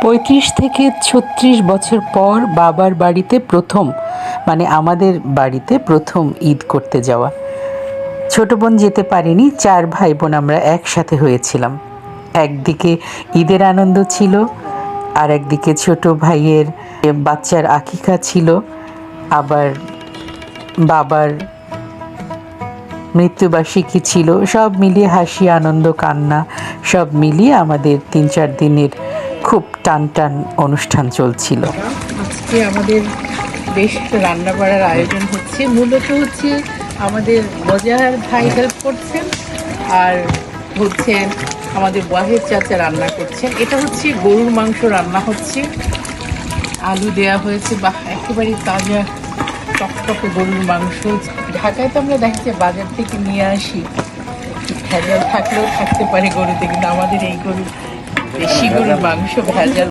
৩৫ থেকে ৩৬ বছর পর বাবার বাড়িতে প্রথম, মানে আমাদের বাড়িতে প্রথম ঈদ করতে যাওয়া। ছোট বোন যেতে পারেনি, 4 ভাই বোন আমরা একসাথে হয়েছিলাম। একদিকে ঈদের আনন্দ ছিল, আর একদিকে ছোট ভাইয়ের বাচ্চার আকিকা ছিল, আবার বাবার মৃত্যুবার্ষিকী ছিল। সব মিলিয়ে হাসি, আনন্দ, কান্না সব মিলিয়ে আমাদের 3-4 দিনের খুব টান অনুষ্ঠান চলছিল। আজকে আমাদের বেশ রান্না বাড়ার আয়োজন হচ্ছে। মূলত হচ্ছে আমাদের মজাহার ভাই হেল্প করছেন, আর হচ্ছে আমাদের ওয়াহেদ চাচা রান্না করছেন। এটা হচ্ছে গরুর মাংস রান্না হচ্ছে, আলু দেয়া হয়েছে, বা একেবারে তাজা টকটকে গরুর মাংস। ঢাকায় তো আমরা দেখছি বাজার থেকে নিয়ে আসি, ভেজাল থাকলেও থাকতে পারে গরুতে, কিন্তু আমাদের এই গরু দেশি গরুর মাংস ভেজাল